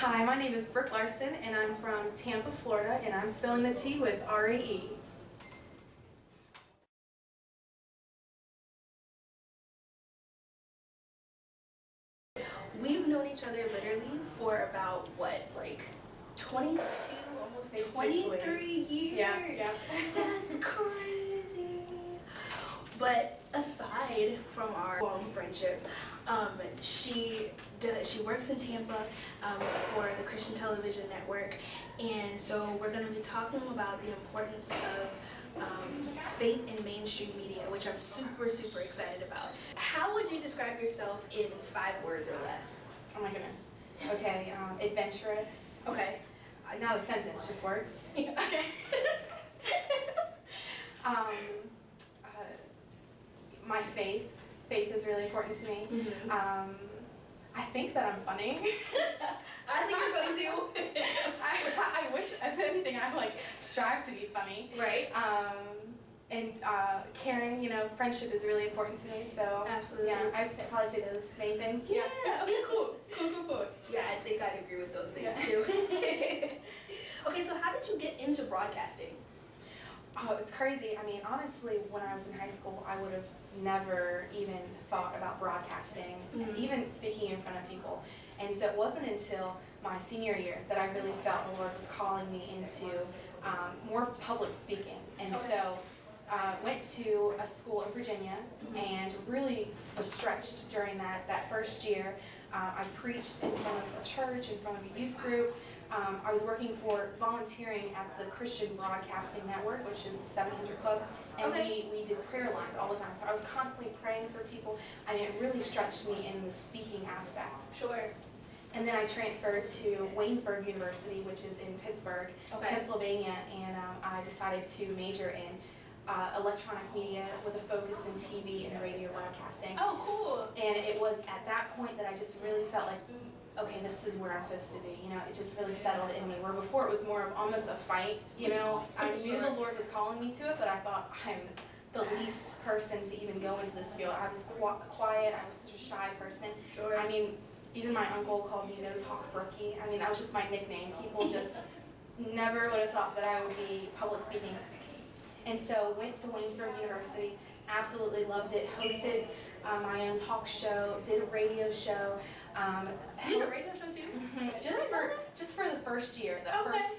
Hi, my name is Brooke Larson, and I'm from Tampa, Florida, and I'm spilling the tea with Ari E. We've known each other literally for about, what, like 22, almost 23 years? Yeah. That's crazy. But aside from our long friendship, she works in Tampa for the Christian Television Network, and so we're going to be talking about the importance of faith in mainstream media, which I'm super excited about. How would you describe yourself in 5 words or less? Oh my goodness. Okay, adventurous. Okay. Not a sentence, just words. Okay. My faith is really important to me. Mm-hmm. I think that I'm funny. I think you're funny too. I wish, if anything, I strive to be funny. Right. And caring, friendship is really important to me. So absolutely. Yeah, I'd probably say those main things. Yeah. Okay. Cool. Yeah, I think I'd agree with those things too. Okay, so how did you get into broadcasting? Oh, it's crazy. I mean, honestly, when I was in high school, I would have never even thought about broadcasting, even speaking in front of people. And so it wasn't until my senior year that I really felt the Lord was calling me into more public speaking. And so went to a school in Virginia and really was stretched during that first year. I preached in front of a church, in front of a youth group. I was working for volunteering at the Christian Broadcasting Network, which is the 700 Club, and we did prayer lines all the time. So I was constantly praying for people. I mean, it really stretched me in the speaking aspect. Sure. And then I transferred to Waynesburg University, which is in Pittsburgh, Pennsylvania, and I decided to major in electronic media with a focus in TV and radio broadcasting. Oh, cool. And it was at that point that I just really felt like, okay, this is where I'm supposed to be. It just really settled in me. Where before it was more of almost a fight. I knew the Lord was calling me to it, but I thought I'm the least person to even go into this field. I was quiet. I was such a shy person. Sure. I mean, even my uncle called me No Talk Brookie. I mean, that was just my nickname. People just never would have thought that I would be public speaking. And so went to Waynesburg University, absolutely loved it, hosted my own talk show, did a radio show. You did a radio show too? Just for the first year,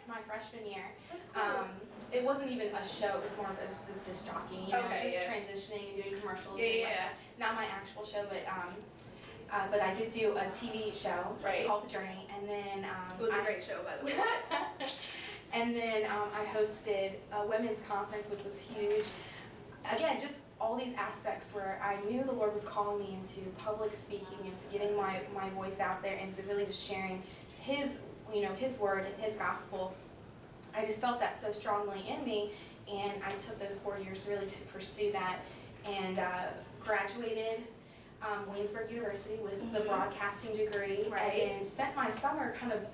my freshman year. That's cool. It wasn't even a show, it was more of just a disc jockey, transitioning, doing commercials. Yeah. Not my actual show, but I did do a TV show called The Journey, and then it was a great show, by the way. And then I hosted a women's conference, which was huge. Again, just all these aspects where I knew the Lord was calling me into public speaking, into getting my voice out there, and to really just sharing His word and His gospel. I just felt that so strongly in me, and I took those 4 years really to pursue that, and graduated Waynesburg University with the broadcasting degree, and spent my summer kind of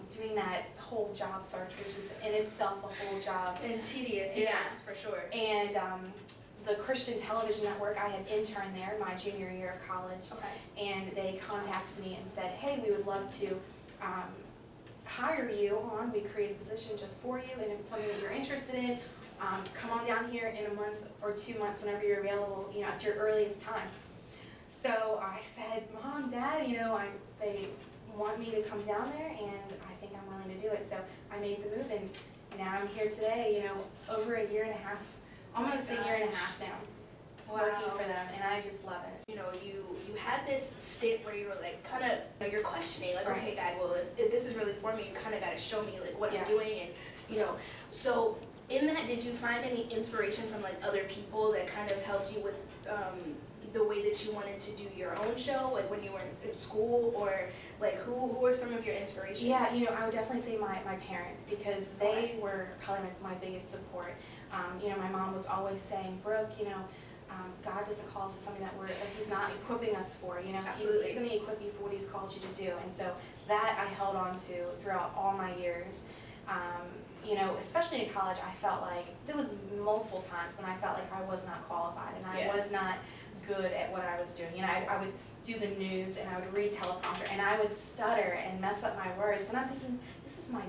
doing that whole job search, which is in itself a whole job. And tedious, yeah, for sure. And the Christian Television Network, I had interned there my junior year of college, and they contacted me and said, hey, we would love to hire you on. We created a position just for you, and if it's something that you're interested in, come on down here in a month or 2 months whenever you're available, at your earliest time. So I said, Mom, Dad, they want me to come down there, and I think I'm willing to do it. So I made the move, and now I'm here today, over a year and a half, almost a year and a half now, working for them, and I just love it. You had this stint where you were kind of, you're questioning, okay, God, well, if this is really for me, you kind of got to show me, what I'm doing, and, so in that, did you find any inspiration from, other people that kind of helped you with the way that you wanted to do your own show, when you were in school, or who were some of your inspirations? Yeah, I would definitely say my parents, because they were probably my biggest support. My mom was always saying, Brooke, God doesn't call us to something that He's not equipping us for. Absolutely. He's going to equip you for what He's called you to do, and so that I held on to throughout all my years. Especially in college, I felt like there was multiple times when I felt like I was not qualified and I was not good at what I was doing. You know, I would do the news and I would read teleprompter and I would stutter and mess up my words. And I'm thinking, this is what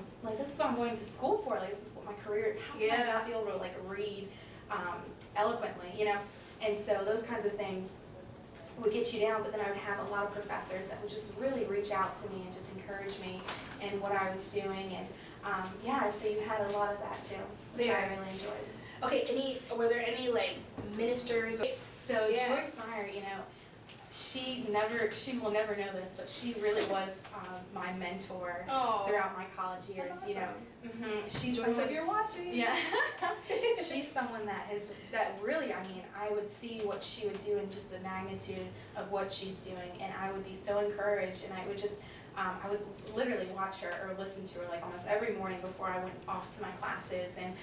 I'm going to school for. Like, this is what my career, how can I not be able to like read eloquently, you know? And so those kinds of things would get you down, but then I would have a lot of professors that would just really reach out to me and just encourage me in what I was doing. And yeah, so you had a lot of that too, which I really enjoyed. Okay, were there any like ministers? So Joyce Meyer, you know, she will never know this, but she really was my mentor throughout my college years. That's awesome. You know, she's Joyce, someone, if you're watching. yeah, she's someone that really, I mean, I would see what she would do and just the magnitude of what she's doing, and I would be so encouraged, and I would just, I would literally watch her or listen to her like almost every morning before I went off to my classes, and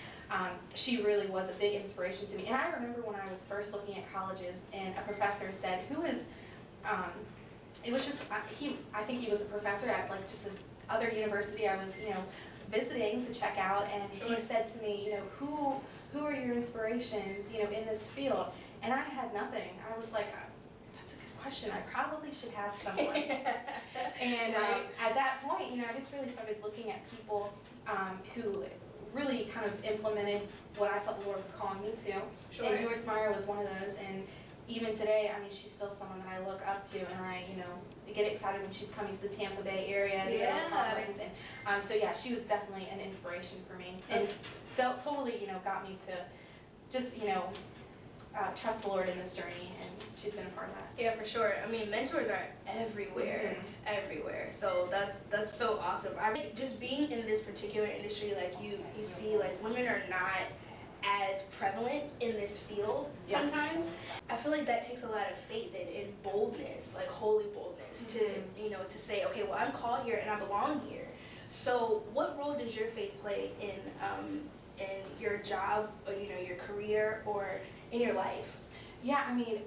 she really was a big inspiration to me. And I remember when I was first looking at colleges, and a professor said, "Who is?" It was just I think he was a professor at like just another university I was, you know, visiting to check out, and he said to me, you know, who are your inspirations, you know, in this field? And I had nothing. I was like, that's a good question. I probably should have someone. And at that point, you know, I just really started looking at people who really kind of implemented what I felt the Lord was calling me to. And Joyce Meyer was one of those. And even today, I mean, she's still someone that I look up to, and I, you know, get excited when she's coming to the Tampa Bay area to go to a conference. And so yeah, she was definitely an inspiration for me, and totally, you know, got me to just, you know, trust the Lord in this journey, and she's been a part of that. Yeah, for sure. I mean, mentors are everywhere, everywhere. So that's so awesome. I mean, just being in this particular industry, like you see, like women are not as prevalent in this field sometimes. I feel like that takes a lot of faith and boldness, like holy boldness, to, you know, to say, okay, well, I'm called here and I belong here. So what role does your faith play in your job, or, you know, your career, or in your life? Yeah, I mean,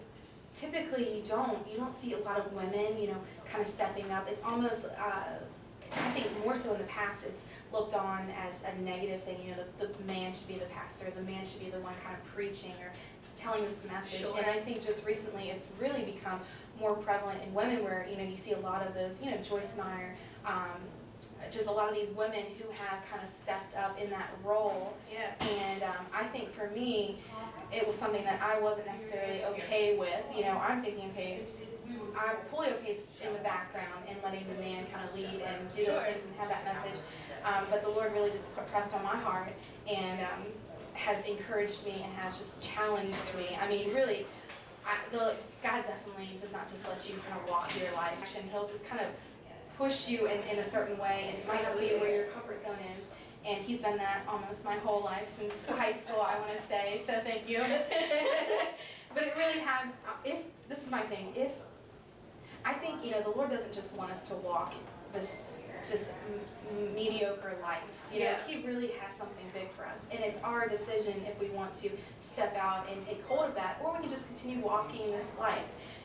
typically you don't see a lot of women, you know, kind of stepping up. It's almost, I think more so in the past, it's looked on as a negative thing. You know, the man should be the pastor, the man should be the one kind of preaching or telling this message. And I think just recently it's really become more prevalent in women, where, you know, you see a lot of those, you know, Joyce Meyer, just a lot of these women who have kind of stepped up in that role. And I think for me, it was something that I wasn't necessarily okay with. You know, I'm thinking, okay, I'm totally okay in the background and letting the man kind of lead and do those things and have that message. But the Lord really just pressed on my heart and has encouraged me and has just challenged me. I mean, really, God definitely does not just let you kind of walk through your life. He'll just kind of push you in a certain way and might tell you where your comfort zone is. And He's done that almost my whole life since high school, I want to say, so thank you. But it really has, this is my thing, I think, you know, the Lord doesn't just want us to walk this just mediocre life. You know, He really has something big for us. And it's our decision if we want to step out and take hold of that, or we can just continue walking this life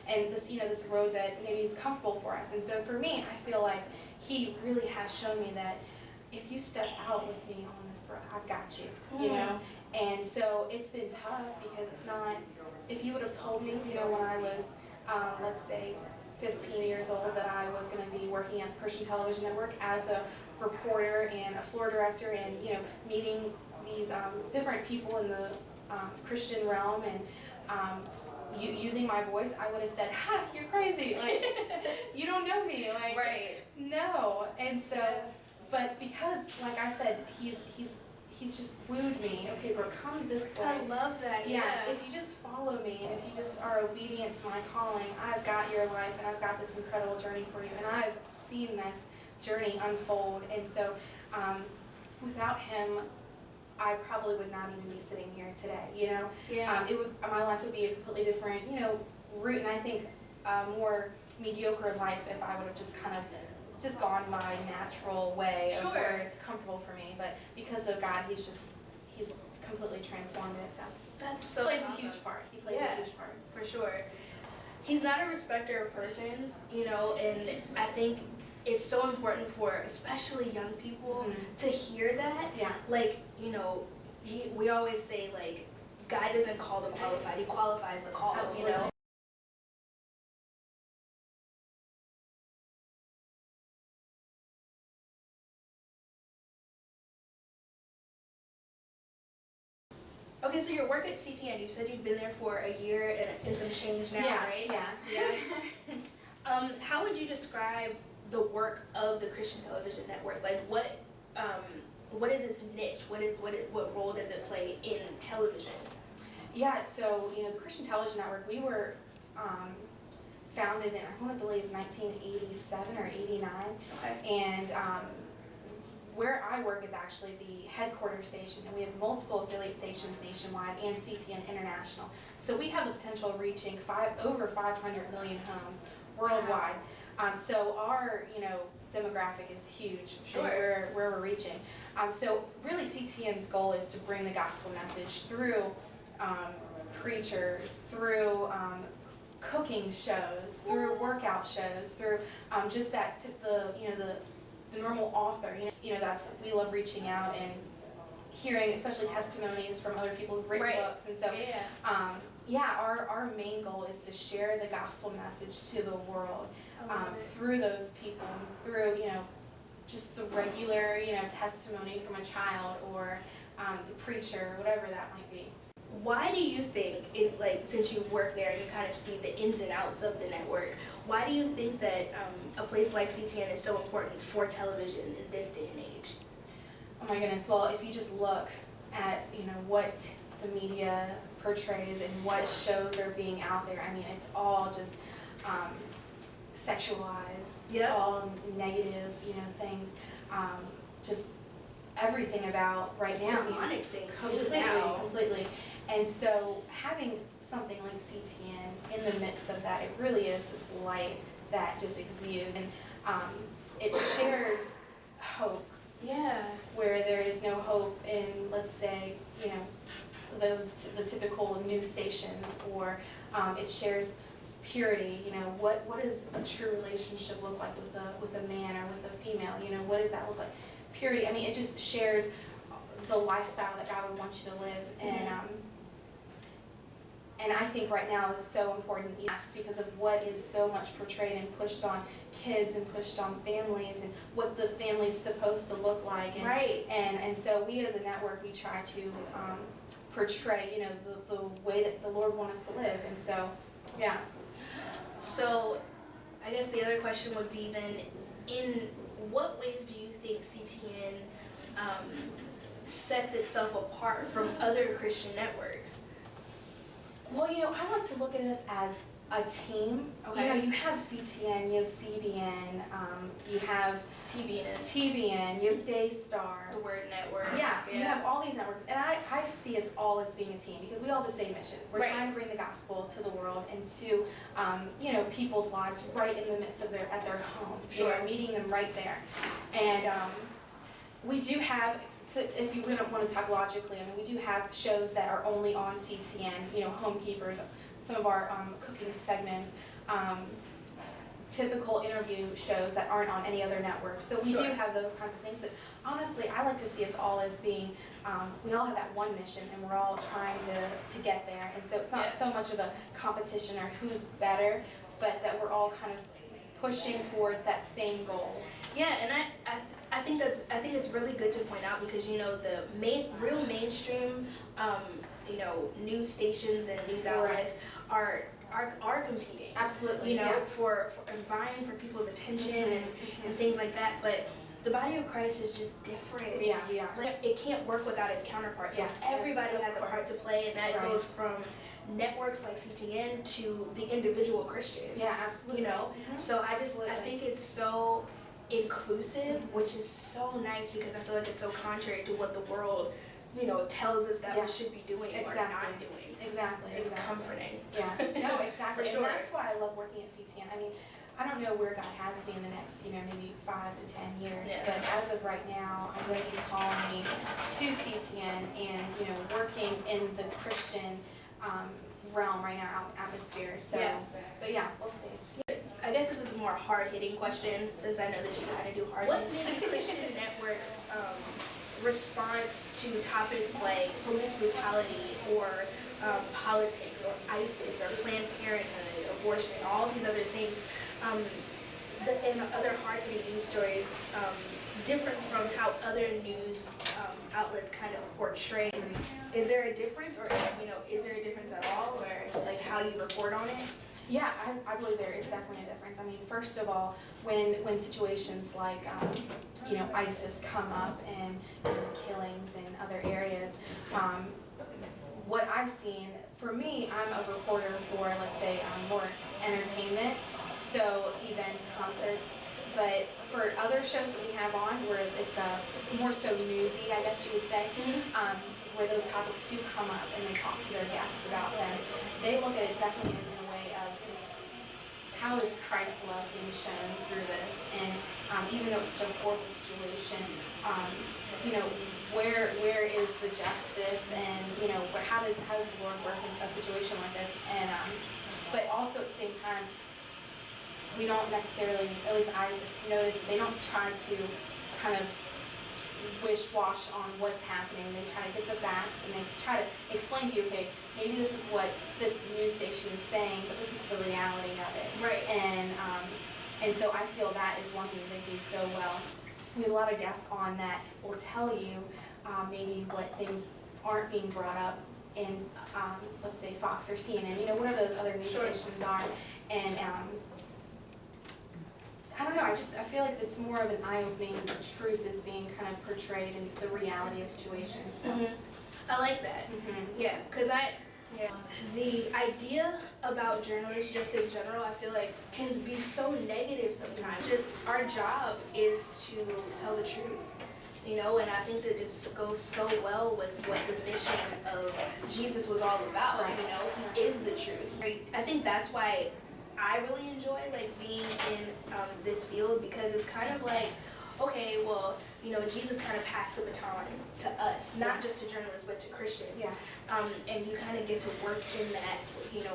and this, you know, this road that maybe is comfortable for us. And so for me, I feel like He really has shown me that if you step out with me on this, Brooke, I've got you, you know? And so it's been tough because it's not, if you would have told me, you know, when I was, let's say, 15 years old, that I was going to be working at the Christian Television Network as a reporter and a floor director, and, you know, meeting these different people in the Christian realm, and using my voice, I would have said, "Ha, you're crazy! Like, you don't know me, like, no." And so, but because, like I said, he's just wooed me. Okay, Brooke, come this way. I love that. Yeah, if you just follow me and if you just are obedient to my calling, I've got your life and I've got this incredible journey for you. And I've seen this journey unfold. And so without Him, I probably would not even be sitting here today, you know? My life would be a completely different, you know, route, and I think more mediocre life if I would have just kind of just gone my natural way of where it's comfortable for me. But because of God, He's completely transformed it. So that's so plays awesome. A huge part. He plays a huge part. For sure. He's not a respecter of persons, you know, and I think it's so important for especially young people to hear that. Like, you know, we always say, like, God doesn't call the qualified, He qualifies the called, you know. Okay, so your work at CTN, you said you've been there for a year and some change now, right? Yeah. How would you describe the work of the Christian Television Network? Like, what is its niche? What role does it play in television? Yeah, so, the Christian Television Network, we were founded in, I want to believe, 1987 or 89. Okay. And where I work is actually the headquarters station, and we have multiple affiliate stations nationwide and CTN International. So we have the potential of reaching over 500 million homes worldwide. So our, demographic is huge. Sure. Where we're reaching. So really CTN's goal is to bring the gospel message through preachers, through cooking shows, through workout shows, through just that the normal author. We love reaching out and hearing, especially testimonies from other people who've written books, and so our main goal is to share the gospel message to the world through those people, through just the regular testimony from a child or the preacher, whatever that might be. Why do you think, since you work there and you kind of see the ins and outs of the network, why do you think that a place like CTN is so important for television in this day and age? Oh my goodness, well, if you just look at, what the media portrays and what shows are being out there, I mean, it's all just sexualized, it's all negative, things, just everything about right now. Demonic things too now. Completely. And so having something like CTN in the midst of that, it really is this light that just exudes, and it shares hope. Yeah. Where there is no hope in, let's say, the typical news stations, or it shares purity. What does a true relationship look like with a man or with a female? What does that look like? Purity. I mean, it just shares the lifestyle that God would want you to live, and I think right now is so important, because of what is so much portrayed and pushed on kids and pushed on families, and what the family's supposed to look like. And, and so we as a network, we try to portray, the way that the Lord wants us to live. And so, yeah. So I guess the other question would be then, in what ways do you think CTN sets itself apart from other Christian networks? Well, I like to look at us as a team. Okay. You have CTN, you have CBN, you have TBN, you have Daystar. The Word Network. Yeah, you have all these networks. And I see us all as being a team, because we all have the same mission. We're trying to bring the gospel to the world and to, people's lives right in the midst of at their home. Sure. Meeting them right there. And we do have, if you don't want to talk logically, I mean, we do have shows that are only on CTN, Home Keepers, some of our cooking segments, typical interview shows that aren't on any other network. So we do have those kinds of things. But honestly, I like to see us all as being, we all have that one mission, and we're all trying to get there. And so it's not so much of a competition or who's better, but that we're all kind of pushing towards that same goal. Yeah, and I think it's really good to point out, because the real mainstream news stations and news outlets are competing. Absolutely. For vying for people's attention and things like that. But the body of Christ is just different. Yeah. It can't work without its counterparts. So everybody has a part to play, and that goes from networks like CTN to the individual Christian. Yeah, absolutely. So I think it's so inclusive, which is so nice, because I feel like it's so contrary to what the world, tells us that we should be doing or not doing. Exactly. It's comforting. Yeah. No, exactly. For sure. And that's why I love working at CTN. I mean, I don't know where God has me in the next, maybe 5 to 10 years. Yeah. But as of right now, I know He's calling me to CTN and, working in the Christian realm right now, atmosphere. So, but yeah, we'll see. I guess this is a more hard-hitting question, since I know that you kind of do hard. What makes Christian networks response to topics like police brutality or politics or ISIS or Planned Parenthood, abortion, all these other things? and other hard-hitting news stories different from how other news outlets kind of portray? Is there a difference, or is there a difference at all, or like how you report on it? Yeah, I believe there is definitely a difference. I mean, first of all, when situations like ISIS come up and killings in other areas, what I've seen, for me, I'm a reporter for, let's say, more entertainment, so events, concerts. But for other shows that we have on, where it's more so newsy, I guess you would say, where those topics do come up and they talk to their guests about them, they look at it definitely in a way of how is Christ's love being shown through this, and even though it's such a horrible situation, where is the justice, and how does the Lord work in a situation like this, and but also at the same time, we don't necessarily, at least I just noticed, they don't try to kind of wish-wash on what's happening. They try to get the facts, and they try to explain to you, okay, maybe this is what this news station is saying, but this is the reality of it. Right. And so I feel that is one thing they do so well. We have a lot of guests on that will tell you maybe what things aren't being brought up in, let's say, Fox or CNN, whatever those other news stations are. And I don't know, I feel like it's more of an eye-opening, the truth is being kind of portrayed in the reality of situations. So. I like that. Yeah, because the idea about journalists just in general, I feel like can be so negative sometimes. Just our job is to tell the truth, and I think that this goes so well with what the mission of Jesus was all about, is the truth. I think that's why I really enjoy being in this field, because it's kind of like, okay, well, Jesus kind of passed the baton to us, not just to journalists, but to Christians. Yeah. And you kind of get to work in that,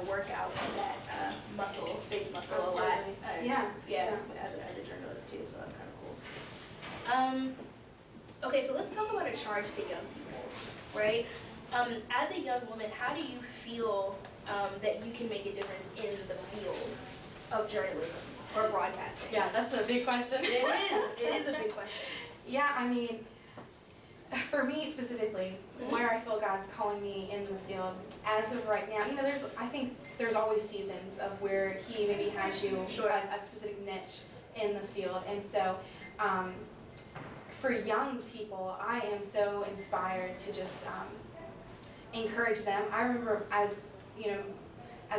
work out in that faith muscle a lot. Yeah. As a journalist too, so that's kind of cool. Okay, so let's talk about a charge to young people, right? As a young woman, how do you feel that you can make a difference in the field of journalism or broadcasting? Yeah, that's a big question. It is a big question. Yeah, I mean, for me specifically, where I feel God's calling me in the field, as of right now, I think there's always seasons of where He maybe has you a specific niche in the field, and so for young people, I am so inspired to just encourage them. I remember as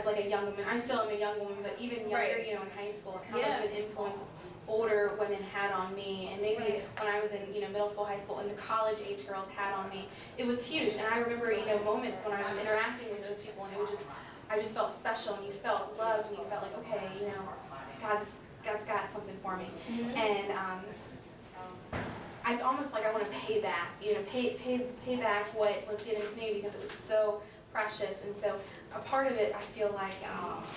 like a young woman, I still am a young woman, but even younger, in high school, and how much of an influence older women had on me, and maybe when I was in, middle school, high school, and the college age girls had on me, it was huge. And I remember, moments when I was interacting with those people, and it would I just felt special, and you felt loved, and you felt like, okay, God's got something for me. And it's almost like I want to pay back, pay back what was given to me, because it was so precious. And so a part of it, I feel like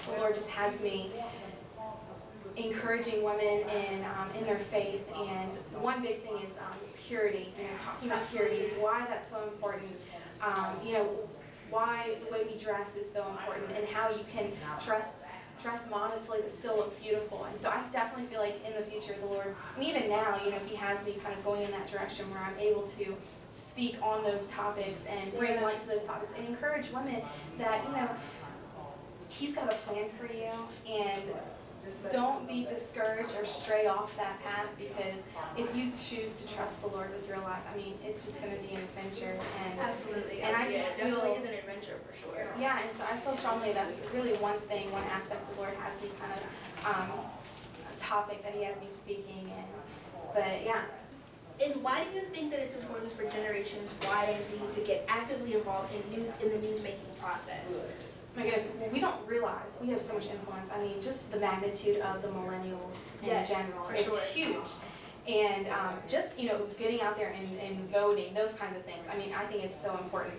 the Lord just has me encouraging women in their faith. And one big thing is purity, talking about purity, why that's so important, why the way we dress is so important, and how you can dress modestly but still look beautiful. And so I definitely feel like in the future the Lord, and even now, He has me kind of going in that direction where I'm able to speak on those topics and bring light to those topics and encourage women that, He's got a plan for you, and don't be discouraged or stray off that path, because if you choose to trust the Lord with your life, I mean, it's just going to be an adventure. And absolutely. And I just feel definitely is an adventure for sure. Yeah, and so I feel strongly that's really one aspect the Lord has me kind of a topic that He has me speaking in. But yeah. And why do you think that it's important for generations Y and Z to get actively involved in the news-making process? My goodness, we don't realize we have so much influence. I mean, just the magnitude of the millennials in general, it's huge. And just, getting out there and voting, those kinds of things. I mean, I think it's so important.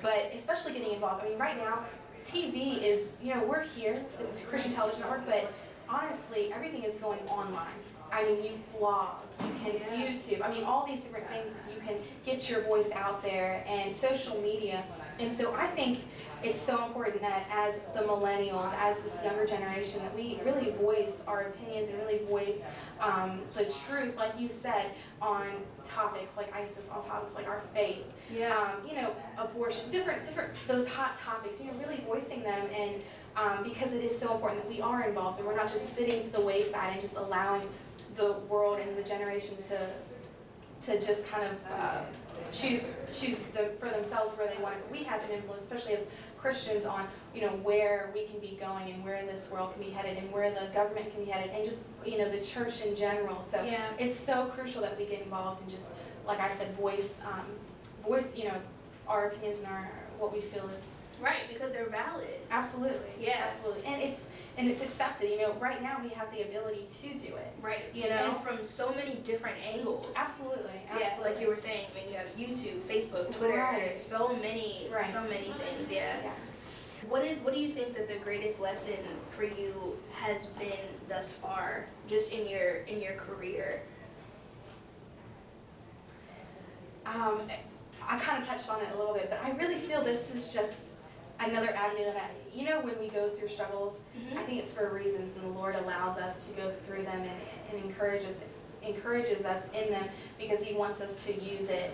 But especially getting involved. I mean, right now, TV is, we're here, it's Christian Television Network, but honestly, everything is going online. I mean, you blog, you can YouTube, I mean, all these different things, you can get your voice out there, and social media. And so I think it's so important that as the millennials, as this younger generation, that we really voice our opinions and really voice the truth, like you said, on topics like ISIS, on topics like our faith, you know, abortion, different those hot topics, you know, really voicing them, and because it is so important that we are involved and we're not just sitting to the wayside and just allowing the world and the generation to just kind of choose for themselves where they want it. But we have an influence, especially as Christians, on, you know, where we can be going and where this world can be headed and where the government can be headed, and just, you know, the church in general. So it's so crucial that we get involved and just, like I said, voice, you know, our opinions and what we feel is right, because they're valid. Absolutely. Absolutely. And it's accepted. You know, right now we have the ability to do it. Right. You know, and from so many different angles. Absolutely. Yeah, like you were saying, I mean, you have YouTube, Facebook, Twitter. There's so many things. Yeah. What do you think that the greatest lesson for you has been thus far, just in your career? I kind of touched on it a little bit, but I really feel this is just another avenue that you know, when we go through struggles, I think it's for reasons, and the Lord allows us to go through them and encourages us in them, because He wants us to use it,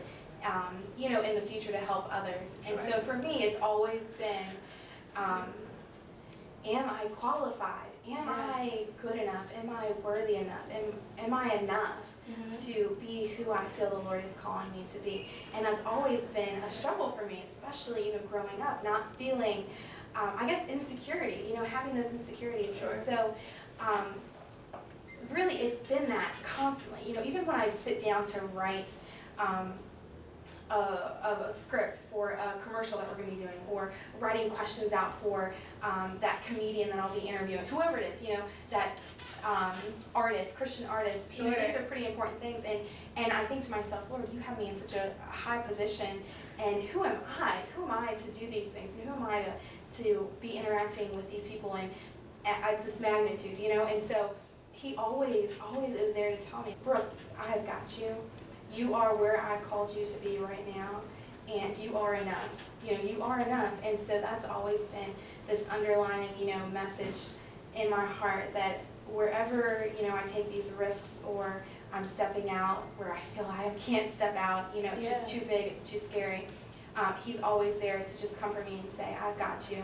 you know, in the future to help others. And so for me, it's always been, am I qualified? Am I good enough? Am I worthy enough? Am I enough to be who I feel the Lord is calling me to be? And that's always been a struggle for me, especially, you know, growing up, not feeling, I guess, insecurity, you know, having those insecurities. And so really it's been that constantly, you know, even when I sit down to write a script for a commercial that we're going to be doing, or writing questions out for that comedian that I'll be interviewing, whoever it is, you know, that artist, Christian artist, you know, these are pretty important things. And I think to myself, Lord, you have me in such a high position, and who am I? Who am I to do these things? And who am I to be interacting with these people and at this magnitude, you know? And so He always is there to tell me, Brooke, I've got you. You are where I've called you to be right now, and you are enough. You know, you are enough. And so that's always been this underlying, you know, message in my heart, that wherever, you know, I take these risks, or I'm stepping out where I feel I can't step out, you know, it's just too big, it's too scary, He's always there to just comfort me and say, I've got you.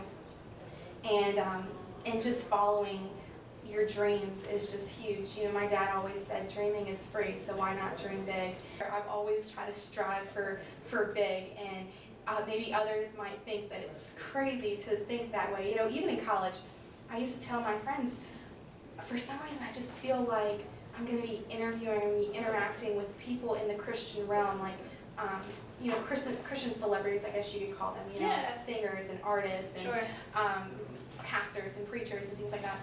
And just following your dreams is just huge. You know, my dad always said dreaming is free, so why not dream big? I've always tried to strive for big, and maybe others might think that it's crazy to think that way. You know, even in college, I used to tell my friends, for some reason I just feel like I'm going to be interviewing, interacting with people in the Christian realm, like, you know, Christian celebrities, I guess you could call them, you know, singers and artists and pastors and preachers and things like that.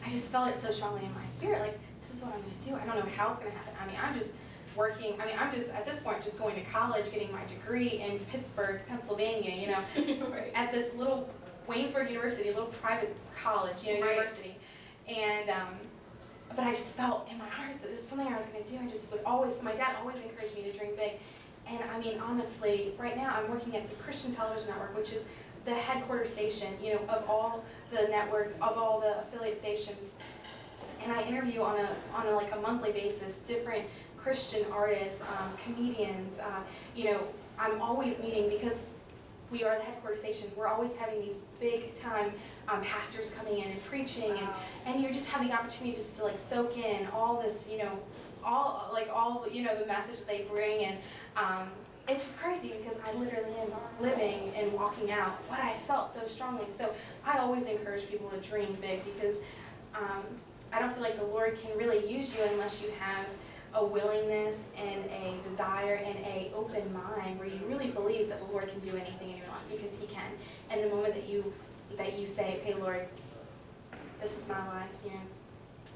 I just felt it so strongly in my spirit, like, this is what I'm going to do. I don't know how it's going to happen. I mean, I'm just working, I'm just, at this point, just going to college, getting my degree in Pittsburgh, Pennsylvania, you know, at this little Waynesburg University, a little private college, you know, university. And, but I just felt in my heart that this is something I was going to do. I just would always, so my dad always encouraged me to dream big. And I mean, honestly, right now I'm working at the Christian Television Network, which is the headquarters station, you know, of all the network, of all the affiliate stations. And I interview on a like a monthly basis different Christian artists, comedians. You know, I'm always meeting, because we are the headquarters station. We're always having these big time pastors coming in and preaching, and you just have the opportunity just to like soak in all this, you know, all you know, the message that they bring, and it's just crazy, because I literally am living and walking out what I felt so strongly. So I always encourage people to dream big, because I don't feel like the Lord can really use you unless you have a willingness and a desire and a open mind, where you really believe that the Lord can do anything in your life, because He can. And the moment that you say, okay, Lord, this is my life, you know,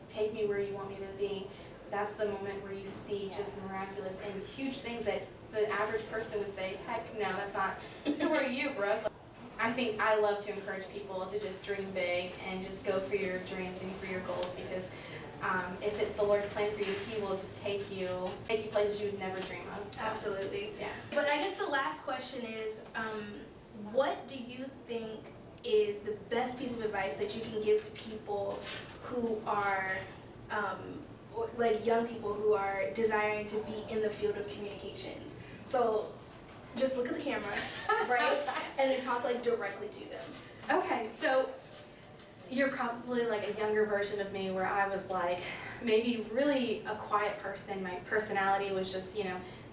take me where you want me to be, that's the moment where you see just miraculous and huge things that the average person would say, heck no, that's not, who are you, Brooke? I think I love to encourage people to just dream big and just go for your dreams and for your goals, because if it's the Lord's plan for you, He will just take you places you would never dream of. So, Absolutely. yeah. But I guess the last question is, what do you think is the best piece of advice that you can give to people who are, like young people who are desiring to be in the field of communications? So just look at the camera, right? And then talk like directly to them. Okay, so you're probably like a younger version of me where I was like maybe really a quiet person. My personality was just,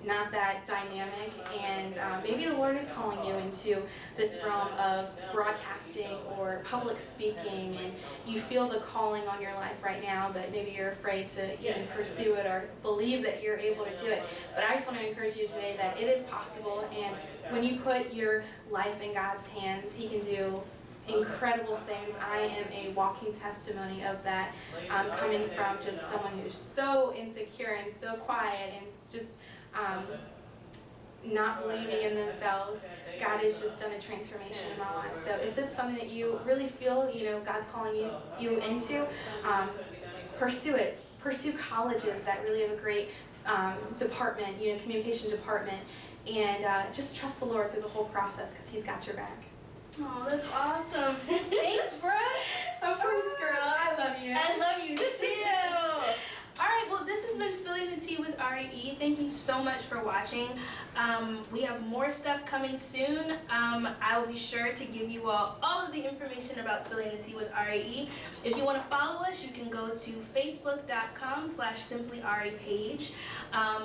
not that dynamic, and maybe the Lord is calling you into this realm of broadcasting or public speaking, and you feel the calling on your life right now, but maybe you're afraid to even pursue it or believe that you're able to do it. But I just want to encourage you today that it is possible, and when you put your life in God's hands, He can do incredible things. I am a walking testimony of that, coming from just someone who's so insecure and so quiet and just not believing in themselves. God has just done a transformation in my life. So if this is something that you really feel, God's calling you into, pursue it. Pursue colleges that really have a great department, communication department, and just trust the Lord through the whole process because He's got your back. Oh, that's awesome. Thanks, Brooke. Of course, girl. I love you. I love you too. All right, well, this has been Spilling the Tea with Ari E. Thank you so much for watching. We have more stuff coming soon. I will be sure to give you all of the information about Spilling the Tea with Ari E. If you want to follow us, you can go to facebook.com/simplyari page.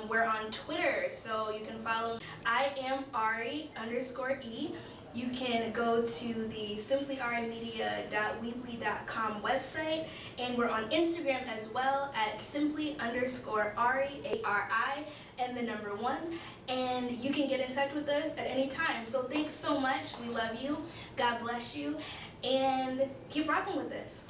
We're on Twitter, so you can follow. I am Ari_E. You can go to the simplyarimedia.weebly.com website, and we're on Instagram as well at simply_Ari, A-R-I, and the number 1, and you can get in touch with us at any time. So thanks so much. We love you. God bless you, and keep rocking with us.